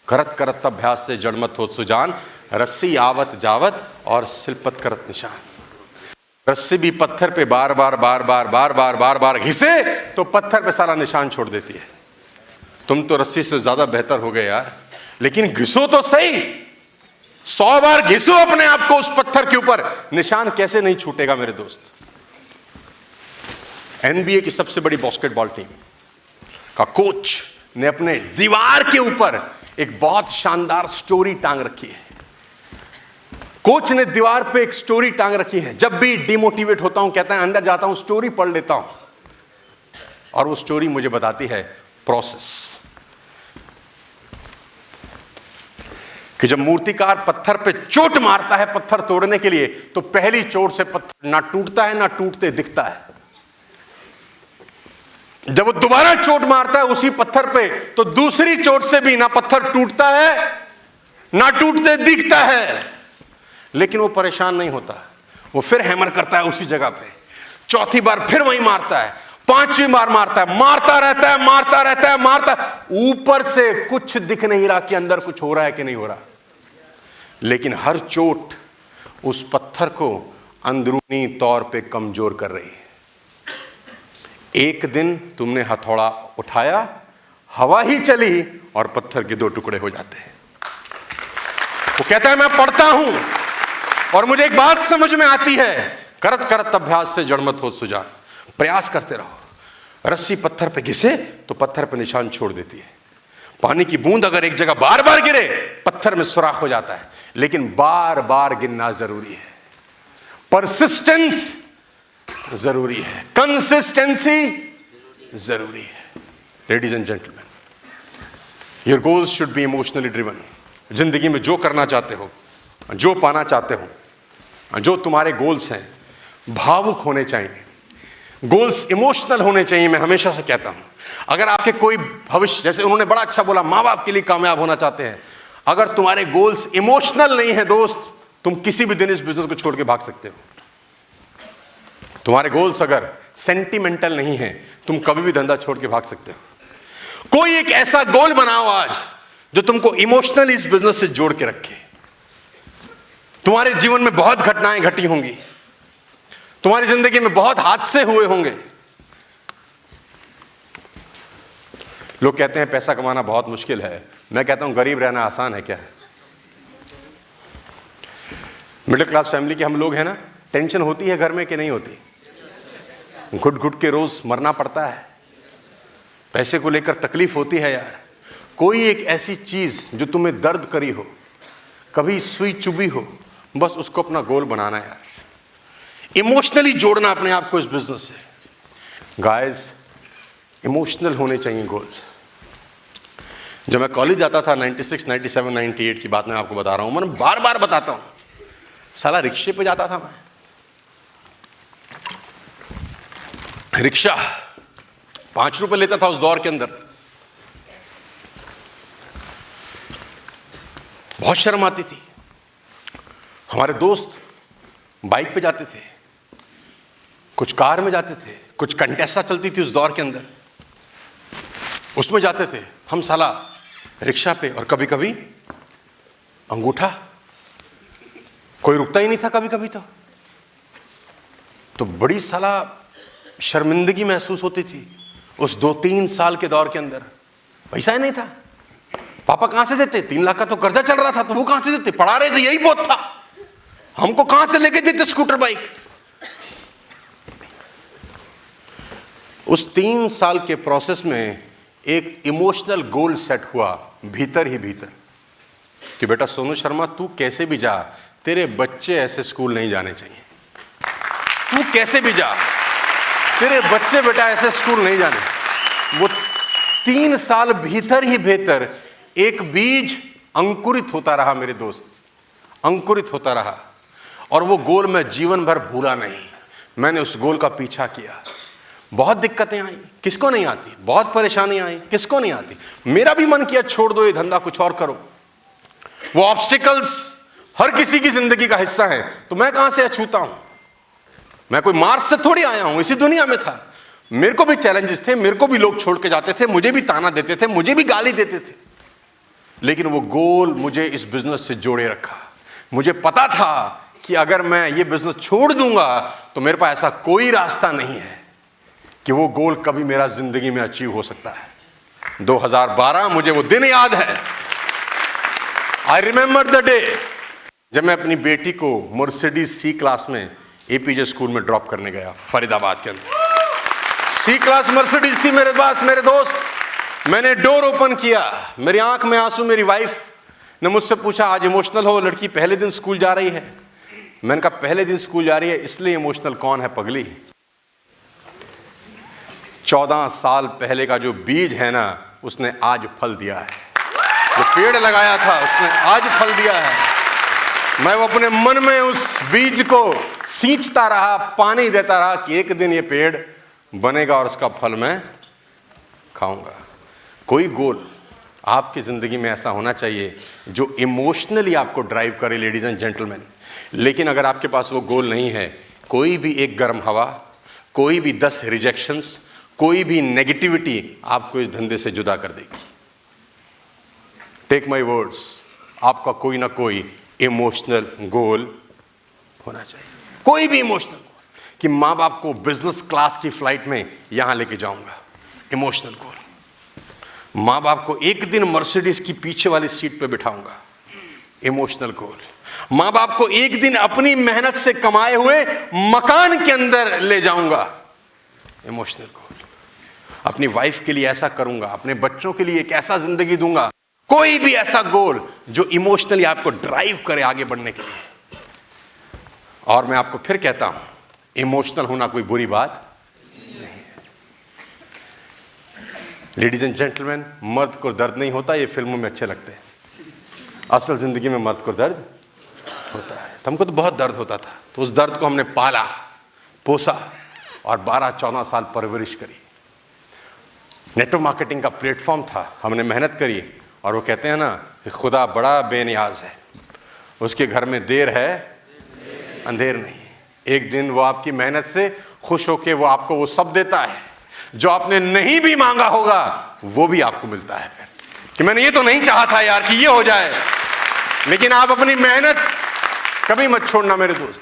करत करत अभ्यास से जड़मत हो सुजान, रस्सी आवत जावत और सिलपत करत निशान। रस्सी भी पत्थर पे बार बार बार बार बार बार बार बार घिसे तो पत्थर पे सारा निशान छोड़ देती है। तुम तो रस्सी से ज्यादा बेहतर हो गए यार, लेकिन घिसो तो सही, 100 बार घिसो अपने आप को उस पत्थर के ऊपर, निशान कैसे नहीं छूटेगा मेरे दोस्त। एनबीए की सबसे बड़ी बास्केटबॉल टीम का कोच ने अपने दीवार के ऊपर एक बहुत शानदार स्टोरी टांग रखी है। कोच ने दीवार पे एक स्टोरी टांग रखी है। जब भी डिमोटिवेट होता हूं, कहता है अंदर जाता हूं, स्टोरी पढ़ लेता हूं, और वो स्टोरी मुझे बताती है प्रोसेस, कि जब मूर्तिकार पत्थर पे चोट मारता है पत्थर तोड़ने के लिए, तो पहली चोट से पत्थर ना टूटता है ना टूटते दिखता है। जब वो दोबारा चोट मारता है उसी पत्थर पे, तो दूसरी चोट से भी ना पत्थर टूटता है ना टूटते दिखता है। लेकिन वो परेशान नहीं होता, वो फिर हैमर करता है उसी जगह पे, चौथी बार फिर वही मारता है, पांचवी बार मारता है, मारता रहता है, मारता रहता है, मारता। ऊपर से कुछ दिख नहीं रहा कि अंदर कुछ हो रहा है कि नहीं हो रहा, लेकिन हर चोट उस पत्थर को अंदरूनी तौर पे कमजोर कर रही है। एक दिन तुमने हथौड़ा उठाया, हवा ही चली और पत्थर के 2 टुकड़े हो जाते हैं। वो कहता है मैं पढ़ता हूं और मुझे एक बात समझ में आती है, करत करत अभ्यास से जड़मत हो सुजान। प्रयास करते रहो। रस्सी पत्थर पे घिसे तो पत्थर पे निशान छोड़ देती है। पानी की बूंद अगर एक जगह बार बार गिरे पत्थर में सुराख हो जाता है, लेकिन बार बार गिरना जरूरी है। परसिस्टेंस जरूरी है, कंसिस्टेंसी जरूरी है। Ladies and gentleman, your goals should be emotionally driven. जिंदगी में जो करना चाहते हो, जो पाना चाहते हो, जो तुम्हारे गोल्स हैं, भावुक होने चाहिए। गोल्स इमोशनल होने चाहिए। मैं हमेशा से कहता हूं, अगर आपके कोई भविष्य, जैसे उन्होंने बड़ा अच्छा बोला, माँ बाप के लिए कामयाब होना चाहते हैं, अगर तुम्हारे गोल्स इमोशनल नहीं है दोस्त, तुम किसी भी दिन इस बिजनेस को छोड़ के भाग सकते हो। तुम्हारे गोल्स अगर सेंटिमेंटल नहीं है, तुम कभी भी धंधा छोड़ के भाग सकते हो। कोई एक ऐसा गोल बनाओ आज जो तुमको इमोशनली इस बिजनेस से जोड़ के रखे। तुम्हारे जीवन में बहुत घटनाएं घटी होंगी, तुम्हारी जिंदगी में बहुत हादसे हुए होंगे। लोग कहते हैं पैसा कमाना बहुत मुश्किल है, मैं कहता हूं गरीब रहना आसान है। क्या है? मिडिल क्लास फैमिली के हम लोग हैं ना, टेंशन होती है घर में कि नहीं होती? घुट घुट के रोज मरना पड़ता है, पैसे को लेकर तकलीफ होती है यार। कोई एक ऐसी चीज जो तुम्हें दर्द करी हो, कभी सुई चुभी हो, बस उसको अपना गोल बनाना यार। इमोशनली जोड़ना अपने आप को इस बिजनेस से। गाइस, इमोशनल होने चाहिए गोल। जब मैं कॉलेज जाता था 96, 97, 98 की बात मैं आपको बता रहा हूं, मैं बार बार बताता हूं, साला रिक्शे पे जाता था मैं। रिक्शा 5 रुपए लेता था उस दौर के अंदर। बहुत शर्म आती थी। हमारे दोस्त बाइक पे जाते थे, कुछ कार में जाते थे, कुछ कंटेसा चलती थी उस दौर के अंदर, उसमें जाते थे। हम साला रिक्शा पे, और कभी कभी अंगूठा, कोई रुकता ही नहीं था कभी कभी। तो बड़ी साला शर्मिंदगी महसूस होती थी उस 2-3 साल के दौर के अंदर। पैसा ही नहीं था, पापा कहां से देते? 3 लाख का तो कर्जा चल रहा था, तो वो कहां से देते? पढ़ा रहे थे, यही बहुत था। हमको कहां से लेके देते स्कूटर बाइक? उस 3 साल के प्रोसेस में एक इमोशनल गोल सेट हुआ भीतर ही भीतर, कि बेटा सोनू शर्मा, तू कैसे भी जा, तेरे बच्चे ऐसे स्कूल नहीं जाने चाहिए। तू कैसे भी जा, तेरे बच्चे बेटा ऐसे स्कूल नहीं जाने। वो 3 साल भीतर ही भीतर एक बीज अंकुरित होता रहा मेरे दोस्त, अंकुरित होता रहा। और वो गोल मैं जीवन भर भूला नहीं। मैंने उस गोल का पीछा किया। बहुत दिक्कतें आई, किसको नहीं आती? बहुत परेशानी आई, किसको नहीं आती? मेरा भी मन किया छोड़ दो ये धंधा, कुछ और करो। वो ऑब्स्टिकल्स हर किसी की जिंदगी का हिस्सा है, तो मैं कहां से अछूता हूं? मैं कोई मार्स से थोड़ी आया हूं, इसी दुनिया में था। मेरे को भी चैलेंजेस थे, मेरे को भी लोग छोड़ के जाते थे, मुझे भी ताना देते थे, मुझे भी गाली देते थे। लेकिन वो गोल मुझे इस बिजनेस से जोड़े रखा। मुझे पता था कि अगर मैं ये बिजनेस छोड़ दूंगा तो मेरे पास ऐसा कोई रास्ता नहीं है कि वो गोल कभी मेरा जिंदगी में अचीव हो सकता है। 2012 मुझे वो दिन याद है। आई रिमेंबर द डे जब मैं अपनी बेटी को मर्सिडीज सी क्लास में एपीजे स्कूल में ड्रॉप करने गया, फरीदाबाद के अंदर। सी क्लास मर्सिडीज थी मेरे पास, मेरे दोस्त। मैंने डोर ओपन किया, मेरी आंख में आंसू। मेरी वाइफ ने मुझसे पूछा, आज इमोशनल हो? लड़की पहले दिन स्कूल जा रही है। मैंने कहा, पहले दिन स्कूल जा रही है इसलिए इमोशनल कौन है पगली? 14 साल पहले का जो बीज है ना, उसने आज फल दिया है। जो पेड़ लगाया था उसने आज फल दिया है। मैं वो अपने मन में उस बीज को सींचता रहा, पानी देता रहा कि एक दिन ये पेड़ बनेगा और उसका फल मैं खाऊंगा। कोई गोल आपकी जिंदगी में ऐसा होना चाहिए जो इमोशनली आपको ड्राइव करे, लेडीज एंड जेंटलमैन। लेकिन अगर आपके पास वो गोल नहीं है, कोई भी एक गर्म हवा, कोई भी 10 रिजेक्शंस, कोई भी नेगेटिविटी आपको इस धंधे से जुदा कर देगी। टेक माय वर्ड्स, आपका कोई ना कोई इमोशनल गोल होना चाहिए। कोई भी इमोशनल गोल कि माँ बाप को बिजनेस क्लास की फ्लाइट में यहां लेके जाऊंगा, इमोशनल गोल। माँ बाप को एक दिन मर्सिडीज की पीछे वाली सीट पे बिठाऊंगा, इमोशनल गोल। माँ बाप को एक दिन अपनी मेहनत से कमाए हुए मकान के अंदर ले जाऊंगा, इमोशनल गोल। अपनी वाइफ के लिए ऐसा करूंगा, अपने बच्चों के लिए एक ऐसा जिंदगी दूंगा। कोई भी ऐसा गोल जो इमोशनली आपको ड्राइव करे आगे बढ़ने के लिए। और मैं आपको फिर कहता हूं, इमोशनल होना कोई बुरी बात नहीं है। लेडीज एंड जेंटलमैन, मर्द को दर्द नहीं होता, ये फिल्मों में अच्छे लगते हैं। असल जिंदगी में मर्द को दर्द होता है। हमको तो बहुत दर्द होता था, तो उस दर्द को हमने पाला, पोसा और 12-14 साल परवरिश करी। नेटवर्क मार्केटिंग का प्लेटफॉर्म था, हमने मेहनत करी। और वो कहते हैं ना कि खुदा बड़ा बेनियाज है, उसके घर में देर है अंधेर नहीं। एक दिन वो आपकी मेहनत से खुश होके वो आपको वो सब देता है जो आपने नहीं भी मांगा होगा, वो भी आपको मिलता है फिर कि मैंने ये तो नहीं चाहा था यार कि ये हो जाए। लेकिन आप अपनी मेहनत कभी मत छोड़ना मेरे दोस्त।